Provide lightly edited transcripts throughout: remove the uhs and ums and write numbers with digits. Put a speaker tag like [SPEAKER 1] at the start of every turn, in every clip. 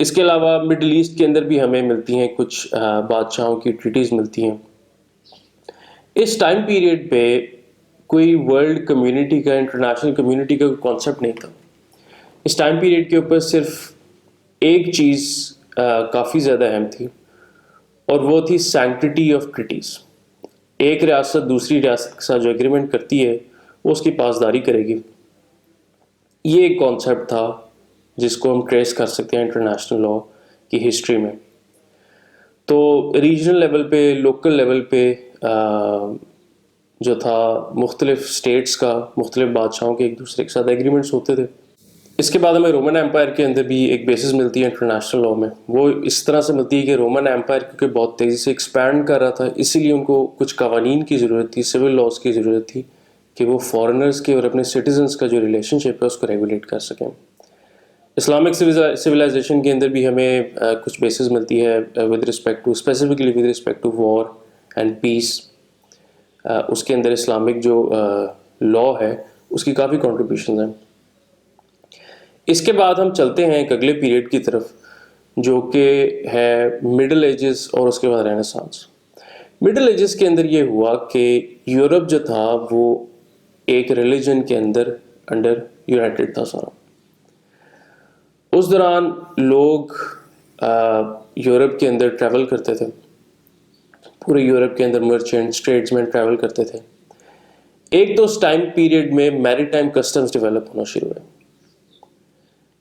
[SPEAKER 1] اس کے علاوہ middle asset کے اندر بھی ہمیں ملتی ہیں کچھ بادشاہوں کی ٹریٹیز ملتی ہیں. اس ٹائم پیریڈ پہ کوئی ورلڈ کمیونٹی کا, انٹرنیشنل کمیونٹی کا کوئی کانسیپٹ نہیں تھا. اس ٹائم پیریڈ کے اوپر صرف ایک چیز کافی زیادہ اہم تھی, اور وہ تھی سینکٹیٹی آف ٹریٹیز. ایک ریاست دوسری ریاست کے ساتھ جو ایگریمنٹ کرتی ہے وہ اس کی پاسداری کرے گی. یہ ایک کانسیپٹ تھا جس کو ہم ٹریس کر سکتے ہیں انٹرنیشنل لاء کی ہسٹری میں. تو ریجنل لیول پہ, لوکل لیول پہ جو تھا, مختلف اسٹیٹس کا, مختلف بادشاہوں کے ایک دوسرے کے ساتھ ایگریمنٹس ہوتے تھے. اس کے بعد ہمیں رومن ایمپائر کے اندر بھی ایک بیسس ملتی ہے انٹرنیشنل لاء میں. وہ اس طرح سے ملتی ہے کہ رومن ایمپائر کیونکہ بہت تیزی سے ایکسپینڈ کر رہا تھا, اسی لیے ان کو کچھ قوانین کی ضرورت تھی, سول لاز کی ضرورت تھی, کہ وہ فارنرز کے اور اپنے سٹیزنس کا جو ریلیشن شپ ہے اس کو ریگولیٹ کر سکیں. اسلامک سویلائزیشن کے اندر بھی ہمیں کچھ بیسز ملتی ہے with respect to, specifically with respect to war and peace. اس کے اندر اسلامک جو لاء ہے اس کی کافی کنٹریبیوشنز ہیں. اس کے بعد ہم چلتے ہیں ایک اگلے پیریڈ کی طرف جو کہ ہے مڈل ایجز اور اس کے بعد رینیسانس. مڈل ایجز کے اندر یہ ہوا کہ یورپ جو تھا وہ ایک ریلیجن کے انڈر یونائٹڈ تھا سارا. اس دوران لوگ یورپ کے اندر ٹریول کرتے تھے, پورے یورپ کے اندر مرچنٹ, ٹریڈسمین ٹریول کرتے تھے. ایک تو اس ٹائم پیریڈ میں میری ٹائم کسٹمز ڈیولپ ہونا شروع ہوئے,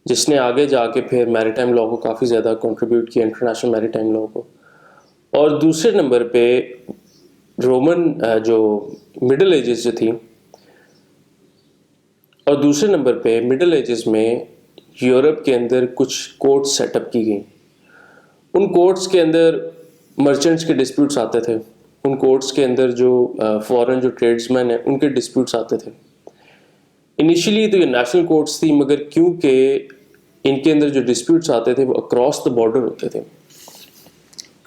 [SPEAKER 1] جس نے آگے جا کے پھر میری ٹائم لاء کو کافی زیادہ کنٹریبیوٹ کیا, انٹرنیشنل میری ٹائم لاء کو. اور دوسرے نمبر پہ رومن جو مڈل ایجز جو تھی, اور دوسرے نمبر پہ مڈل ایجز میں یورپ کے اندر کچھ کورٹس سیٹ اپ کی گئیں. ان کورٹس کے اندر مرچنٹس کے ڈسپیوٹس آتے تھے, ان کورٹس کے اندر جو فورن جو ٹریڈس مین ہیں ان کے ڈسپیوٹس آتے تھے. انیشلی تو یہ نیشنل کورٹس تھی, مگر کیونکہ ان کے اندر جو ڈسپیوٹس آتے تھے وہ اکراس دا بارڈر ہوتے تھے,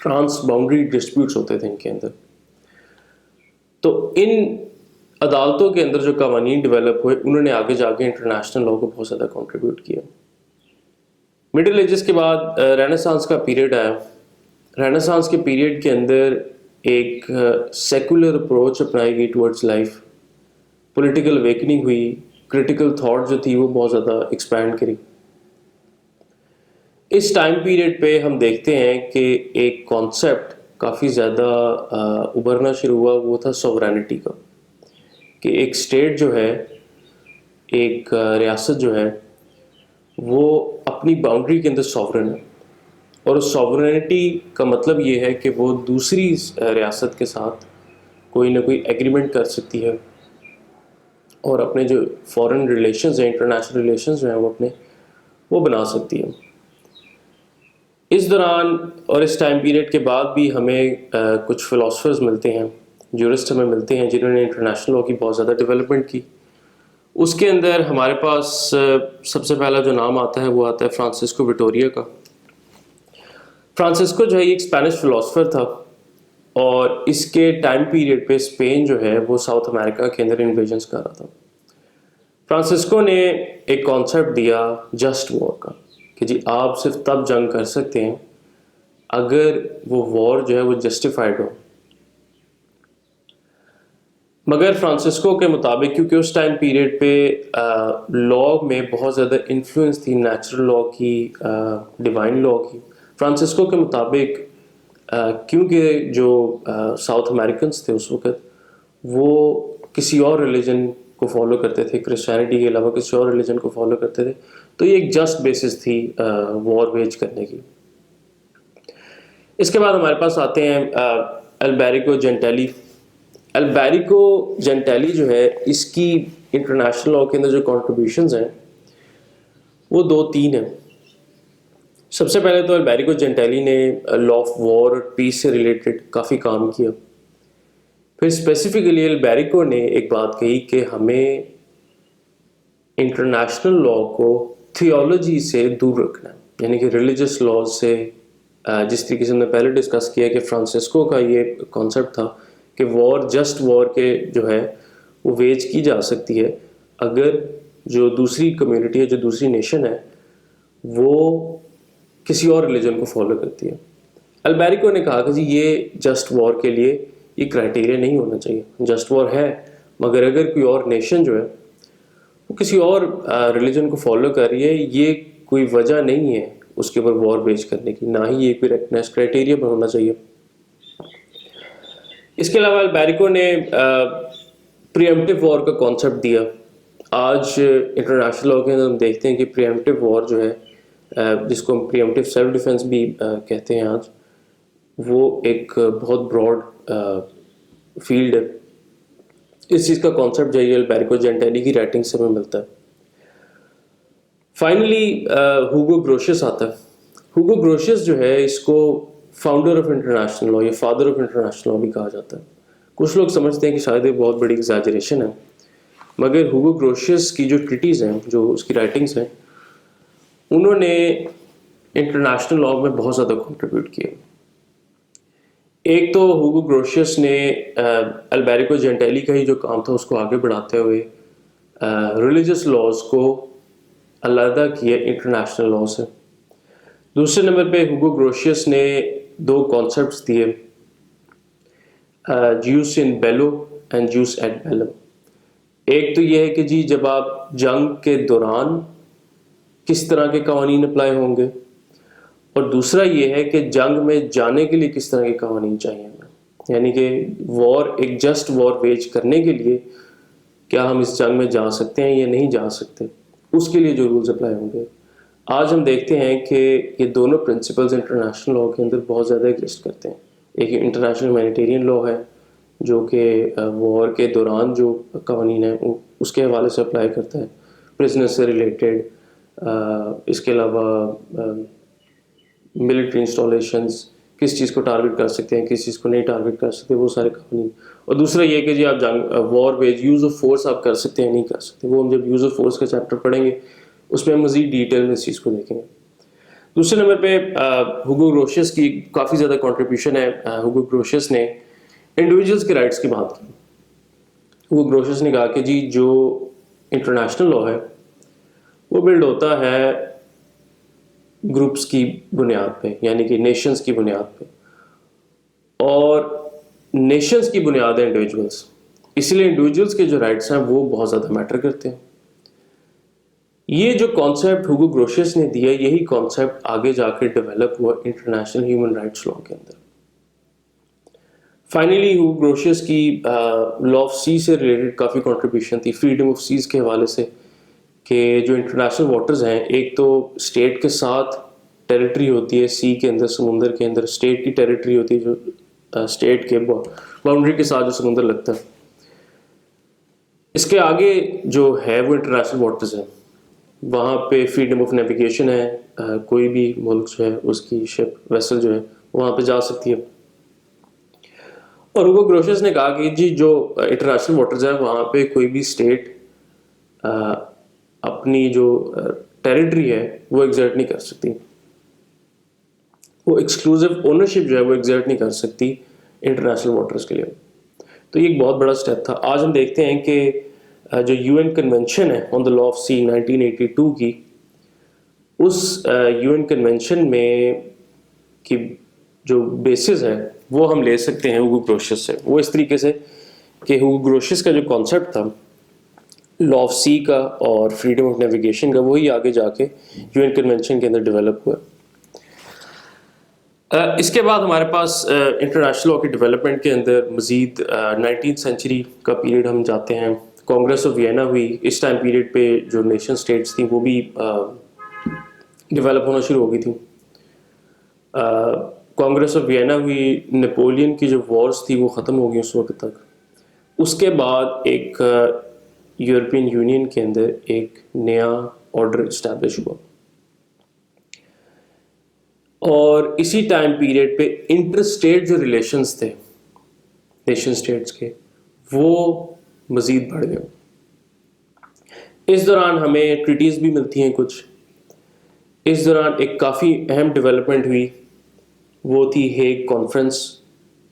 [SPEAKER 1] ٹرانس باؤنڈری ڈسپیوٹس ہوتے تھے ان کے اندر, تو ان عدالتوں کے اندر جو قوانین ڈیولپ ہوئے انہوں نے آگے جا کے انٹرنیشنل لاء کو بہت زیادہ کنٹریبیوٹ کیا. مڈل ایجز کے بعد رینیسانس کا پیریڈ آیا. رینیسانس کے پیریڈ کے اندر ایک سیکولر اپروچ اپنائی گئی ٹورڈز لائف, پولیٹیکل اویکننگ ہوئی, کرٹیکل تھاٹ جو تھی وہ بہت زیادہ ایکسپینڈ کری. اس ٹائم پیریڈ پہ ہم دیکھتے ہیں کہ ایک کانسیپٹ کافی زیادہ ابھرنا شروع ہوا, وہ تھا سوورینٹی کا, کہ ایک اسٹیٹ جو ہے, ایک ریاست جو ہے وہ اپنی باؤنڈری کے اندر سوورن ہے, اور اس سوورینٹی کا مطلب یہ ہے کہ وہ دوسری ریاست کے ساتھ کوئی نہ کوئی ایگریمنٹ کر سکتی ہے اور اپنے جو فارن ریلیشنز ہیں, انٹرنیشنل ریلیشنز جو ہیں وہ بنا سکتی ہے. اس دوران اور اس ٹائم پیریڈ کے بعد بھی ہمیں کچھ فلاسفرز ملتے ہیں, جورسٹ ہمیں ملتے ہیں جنہوں نے انٹرنیشنل لاء کی بہت زیادہ ڈیولپمنٹ کی. اس کے اندر ہمارے پاس سب سے پہلا جو نام آتا ہے وہ آتا ہے فرانسسکو وٹوریا کا. فرانسسکو جو ہے ایک اسپینش فلاسفر تھا, اور اس کے ٹائم پیریڈ پہ اسپین جو ہے وہ ساؤتھ امریکہ کے اندر انویژنس کر رہا تھا. فرانسسکو نے ایک کانسیپٹ دیا جسٹ وار کا, کہ جی آپ صرف تب جنگ کر سکتے ہیں اگر وہ وار جو ہے وہ جسٹیفائڈ ہو. مگر فرانسسکو کے مطابق کیونکہ اس ٹائم پیریڈ پہ لاء میں بہت زیادہ انفلوئنس تھی نیچرل لاء کی, ڈیوائن لاء کی, فرانسسکو کے مطابق کیونکہ جو ساؤتھ امریکنس تھے اس وقت وہ کسی اور ریلیجن کو فالو کرتے تھے, کرسچینٹی کے علاوہ کسی اور ریلیجن کو فالو کرتے تھے, تو یہ ایک جسٹ بیسس تھی وار ویج کرنے کی. اس کے بعد ہمارے پاس آتے ہیں البیریکو جینٹیلی. البیریکو جینٹیلی جو ہے اس کی انٹرنیشنل لاء کے اندر جو کنٹریبیوشنز ہیں وہ 2-3 ہیں. سب سے پہلے تو البیریکو جینٹیلی نے لاء آف وار اور پیس سے ریلیٹڈ کافی کام کیا. پھر اسپیسیفکلی البیریکو نے ایک بات کہی کہ ہمیں انٹرنیشنل لاء کو تھیولوجی سے دور رکھنا ہے, یعنی کہ ریلیجس لاز سے, جس طریقے سے ہم نے پہلے ڈسکس کیا کہ فرانسسکو کا یہ کانسیپٹ تھا کہ وار جسٹ وار کے جو ہے وہ ویج کی جا سکتی ہے اگر جو دوسری کمیونٹی ہے, جو دوسری نیشن ہے, وہ کسی اور ریلیجن کو فالو کرتی ہے. البیریکو نے کہا کہ جی یہ جسٹ وار کے لیے یہ کرائٹیریا نہیں ہونا چاہیے. جسٹ وار ہے مگر اگر کوئی اور نیشن جو ہے وہ کسی اور ریلیجن کو فالو کر رہی ہے, یہ کوئی وجہ نہیں ہے اس کے اوپر وار ویج کرنے کی, نہ ہی یہ کوئی ریکگنائز کرائٹیریا پر ہونا چاہیے. اس کے علاوہ البیریکو نے پریمپٹیو وار کا کانسیپٹ دیا. آج انٹرنیشنل لاء کے اندر ہم دیکھتے ہیں کہ پریمپٹیو وار جو ہے, جس کو ہم پریمپٹیو سیلف ڈیفenس بھی کہتے ہیں آج, وہ ایک بہت براڈ فیلڈ ہے. اس چیز کا کانسیپٹ جو ہے البیریکو جینٹیلی کی رائٹنگ سے ہمیں ملتا ہے. فائنلی ہوگو گروشس آتا ہے. ہوگو گروشس جو ہے اس کو فاؤنڈر آف انٹرنیشنل لاء یا فادر آف انٹرنیشنل لاء بھی کہا جاتا ہے. کچھ لوگ سمجھتے ہیں کہ شاید یہ بہت بڑی ایگزیجریشن ہے, مگر ہوگو گروشس کی جو ٹریٹیز ہیں, جو اس کی رائٹنگز ہیں, انہوں نے انٹرنیشنل لاء میں بہت زیادہ کنٹریبیوٹ کیا. ایک تو ہوگو گروشس نے البیریکو جینٹیلی کا ہی جو کام تھا اس کو آگے بڑھاتے ہوئے ریلیجس لاز کو علیحدہ کیا انٹرنیشنل لاء سے. دوسرے نمبر پہ ہوگو گروشس نے دو کانسیپٹس دیے, jus in bello and jus ad bellum. ایک تو یہ ہے کہ جی جب آپ جنگ کے دوران کس طرح کے قوانین اپلائی ہوں گے, اور دوسرا یہ ہے کہ جنگ میں جانے کے لیے کس طرح کے قوانین چاہیے ہمیں. یعنی کہ وار, ایک جسٹ وار ویج کرنے کے لیے کیا ہم اس جنگ میں جا سکتے ہیں یا نہیں جا سکتے, اس کے لیے جو رولز اپلائی ہوں گے. آج ہم دیکھتے ہیں کہ یہ دونوں پرنسپلز انٹرنیشنل لاء کے اندر بہت زیادہ ایگزسٹ کرتے ہیں. ایک انٹرنیشنل ہیومینیٹیرین لاء ہے جو کہ وار کے دوران جو قوانین ہیں اس کے حوالے سے اپلائی کرتا ہے, پرزنر سے ریلیٹڈ. اس کے علاوہ ملٹری انسٹالیشنز, کس چیز کو ٹارگٹ کر سکتے ہیں, کس چیز کو نہیں ٹارگٹ کر سکتے, وہ سارے قوانین. اور دوسرا یہ کہ جی آپ وار ویج یوز آف فورس آپ کر سکتے ہیں نہیں کر سکتے, وہ ہم جب یوز آف فورس کا چیپٹر پڑھیں گے اس میں ہم مزید ڈیٹیل میں اس چیز کو دیکھیں گے. دوسرے نمبر پہ ہوگو گروشس کی کافی زیادہ کنٹریبیوشن ہے. ہوگو گروشس نے انڈیویجولس کے رائٹس کی بات کی. ہوگو گروشس نے کہا کہ جی جو انٹرنیشنل لاء ہے وہ بلڈ ہوتا ہے گروپس کی بنیاد پہ, یعنی کہ نیشنز کی بنیاد پہ, اور نیشنز کی بنیاد ہے انڈیویجولس. اس لیے انڈیویجولس کے جو رائٹس ہیں وہ بہت زیادہ میٹر کرتے ہیں. یہ جو کانسیپٹ ہوگو گروشس نے دیا, یہی کانسیپٹ آگے جا کے ڈیولپ ہوا انٹرنیشنل ہیومن رائٹس لاء کے اندر. فائنلی ہوگو گروشس کی لاء آف سی سے ریلیٹڈ کافی کنٹریبیوشن تھی, فریڈم آف سیز کے حوالے سے, کہ جو انٹرنیشنل واٹرز ہیں ایک تو اسٹیٹ کے ساتھ ٹیریٹری ہوتی ہے, سی کے اندر, سمندر کے اندر اسٹیٹ کی ٹیریٹری ہوتی ہے جو اسٹیٹ کے باؤنڈری کے ساتھ جو سمندر لگتا ہے. اس کے آگے جو ہے وہ انٹرنیشنل واٹرز ہیں, وہاں پہ فریڈم آف نیویگیشن ہے, کوئی بھی ملک جو ہے اس کی شپ ویسل جو ہے وہاں پہ جا سکتی ہے. اور ہوگو گروشس نے کہا کہ جی جو انٹرنیشنل واٹرز ہیں وہاں پہ کوئی بھی اسٹیٹ اپنی جو ٹیریٹری ہے وہ ایگزرٹ نہیں کر سکتی, وہ ایکسکلوزیو اونرشپ جو ہے وہ ایگزرٹ نہیں کر سکتی انٹرنیشنل واٹرز کے لیے. تو یہ ایک بہت بڑا اسٹیپ تھا. آج ہم دیکھتے ہیں کہ جو یو این کنونشن ہے آن دا لا آف سی 1982 کی, اس یو این کنونشن میں کی جو بیسز ہے وہ ہم لے سکتے ہیں ہوگو گروشس سے. وہ اس طریقے سے کہ ہوگو گروشس کا جو کانسیپٹ تھا لا آف سی کا اور فریڈم آف نیویگیشن کا, وہی آگے جا کے یو این کنونشن کے اندر ڈیولپ ہوا. اس کے بعد ہمارے پاس انٹرنیشنل لاء کی ڈیولپمنٹ کے اندر مزید 19th سینچری کا پیریڈ ہم جاتے ہیں. کانگریس آف وینا ہوئی. اس ٹائم پیریڈ پہ جو نیشن اسٹیٹس تھیں وہ بھی ڈیولپ ہونا شروع ہو گئی تھیں. کانگریس آف وینا ہوئی, نیپولین کی جو وارز تھی وہ ختم ہو گئی اس وقت تک. اس کے بعد ایک یورپین یونین کے اندر ایک نیا آرڈر اسٹیبلش ہوا, اور اسی ٹائم پیریڈ پہ انٹر اسٹیٹ جو ریلیشنز تھے نیشن اسٹیٹس کے وہ مزید بڑھ گئے. اس دوران ہمیں ٹریٹیز بھی ملتی ہیں کچھ. اس دوران ایک کافی اہم ڈیولپمنٹ ہوئی, وہ تھی ہیگ کانفرنس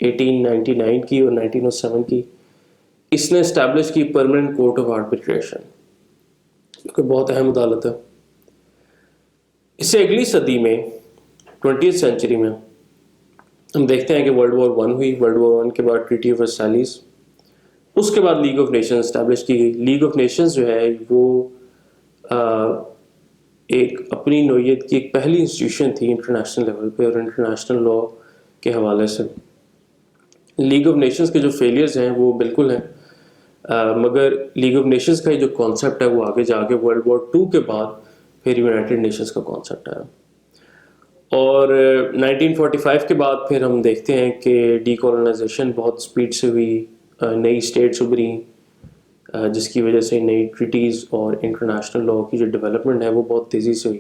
[SPEAKER 1] 1899 کی اور 1907 کی. اس نے اسٹیبلش کی پرماننٹ کورٹ آف آربیٹریشن, جو کہ بہت اہم عدالت ہے. اس سے اگلی صدی میں 20th سینچری میں ہم دیکھتے ہیں کہ ورلڈ وار 1 ہوئی، ورلڈ وار 1 کے بعد ٹریٹی آف ورسائلیز، اس کے بعد لیگ آف نیشنز اسٹیبلش کی گئی. لیگ آف نیشنز جو ہے وہ ایک اپنی نوعیت کی ایک پہلی انسٹیٹیوشن تھی انٹرنیشنل لیول پہ اور انٹرنیشنل لا کے حوالے سے. لیگ آف نیشنز کے جو فیلئرز ہیں وہ بالکل ہیں، مگر لیگ آف نیشنز کا جو کانسیپٹ ہے وہ آگے جا کے ورلڈ وار 2 کے بعد پھر یونائٹڈ نیشنز کا کانسیپٹ آیا. اور 1945 کے بعد پھر ہم دیکھتے ہیں کہ ڈی کالونائزیشن بہت سپیڈ سے ہوئی، نئی اسٹیٹس ابھری، جس کی وجہ سے نئی ٹریٹیز اور انٹرنیشنل لا کی جو ڈیولپمنٹ ہے وہ بہت تیزی سے ہوئی.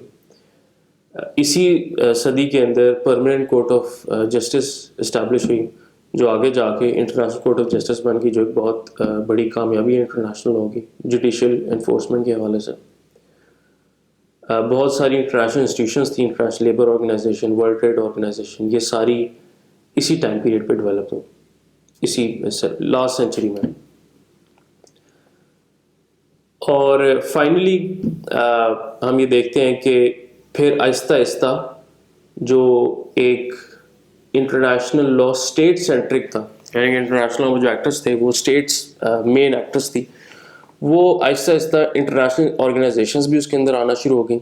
[SPEAKER 1] اسی صدی کے اندر permanent court of justice establish ہوئی، جو آگے جا کے انٹرنیشنل کورٹ آف جسٹس بن گئی، جو ایک بہت بڑی کامیابی ہے انٹرنیشنل لا کی جوڈیشل انفورسمنٹ کے حوالے سے. بہت ساری انٹرنیشنل انسٹیٹیوشنس تھیں، international labour organisation, world trade organisation, یہ ساری اسی ٹائم پیریڈ پہ ڈیولپ ہوئی، اسی لاسٹ سینچری میں. اور فائنلی ہم یہ دیکھتے ہیں کہ پھر آہستہ آہستہ جو ایک انٹرنیشنل لا اسٹیٹ سینٹرک تھا، یعنی انٹرنیشنل لا میں جو ایکٹرس تھے وہ اسٹیٹس مین ایکٹرس تھی، وہ آہستہ آہستہ انٹرنیشنل آرگنائزیشنز بھی اس کے اندر آنا شروع ہو گئیں.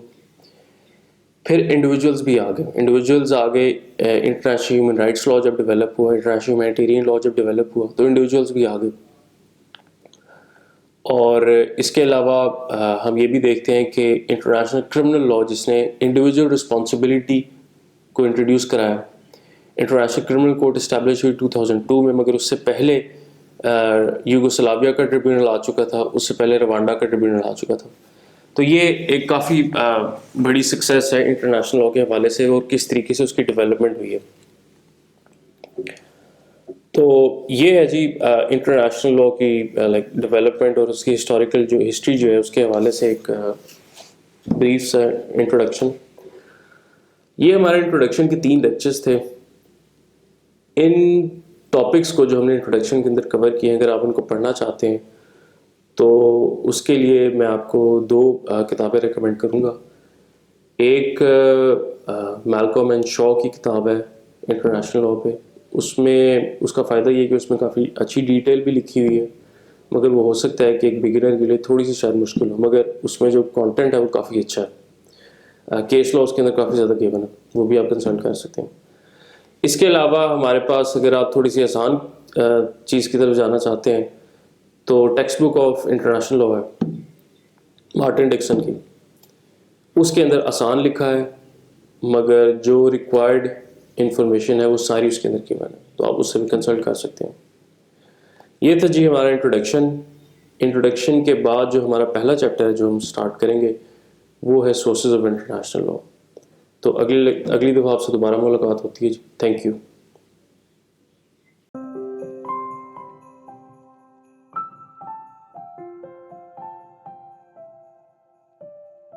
[SPEAKER 1] پھر انڈیویجولس بھی آ گئے، انڈیویجولس آ گئے. انٹرنیشنل ہیومن رائٹس لا جب ڈیولپ ہوا، انٹرنیشنل ہیومینیٹیرین لا جب ڈیولپ ہوا تو انڈیویجولس بھی آ گئے. اور اس کے علاوہ ہم یہ بھی دیکھتے ہیں کہ انٹرنیشنل کرمنل لا جس نے انڈیویجول رسپانسبلٹی کو انٹروڈیوس کرایا، انٹرنیشنل کرمنل کورٹ اسٹیبلش ہوئی 2002 میں، مگر اس سے پہلے یوگوسلاویا کا ٹریبیونل آ چکا تھا، اس سے پہلے روانڈا کا ٹریبیونل آ چکا تھا. تو یہ ایک کافی بڑی سکسیس ہے انٹرنیشنل لا کے حوالے سے اور کس طریقے سے اس کی ڈیولپمنٹ ہوئی ہے. تو یہ ہے جی انٹرنیشنل لا کی لائک ڈیولپمنٹ اور اس کی ہسٹوریکل جو ہسٹری جو ہے اس کے حوالے سے ایک بریف سا انٹروڈکشن. یہ ہمارے انٹروڈکشن کے 3 لیکچرز تھے. ان ٹاپکس کو جو ہم نے انٹروڈکشن کے اندر کور کیے ہیں، اگر آپ ان کو پڑھنا چاہتے ہیں تو اس کے لیے میں آپ کو 2 کتابیں ریکمینڈ کروں گا. ایک میلکم اینڈ شاء کی کتاب ہے انٹرنیشنل لا پہ. اس میں اس کا فائدہ یہ ہے کہ اس میں کافی اچھی ڈیٹیل بھی لکھی ہوئی ہے، مگر وہ ہو سکتا ہے کہ ایک بگنر کے لیے تھوڑی سی شاید مشکل ہو، مگر اس میں جو کانٹینٹ ہے وہ کافی اچھا ہے. کیس لا اس کے اندر کافی زیادہ گیون ہے، وہ بھی آپ کنسلٹ کر سکتے ہیں. اس کے علاوہ ہمارے پاس اگر آپ تھوڑی سی آسان چیز کی طرف جانا چاہتے ہیں تو text book of international law ہے مارٹن ڈکسن کی. اس کے اندر آسان لکھا ہے، مگر جو ریکوائرڈ انفارمیشن ہے وہ ساری اس کے اندر کی ہے، تو آپ اس سے بھی کنسلٹ کر سکتے ہیں. یہ تھا جی ہمارا انٹروڈکشن کے بعد جو ہمارا پہلا چیپٹر ہے جو ہم سٹارٹ کریں گے وہ ہے سورسز آف انٹرنیشنل لا. تو اگلی دفعہ آپ سے دوبارہ ملاقات ہوتی ہے جی. Thank you.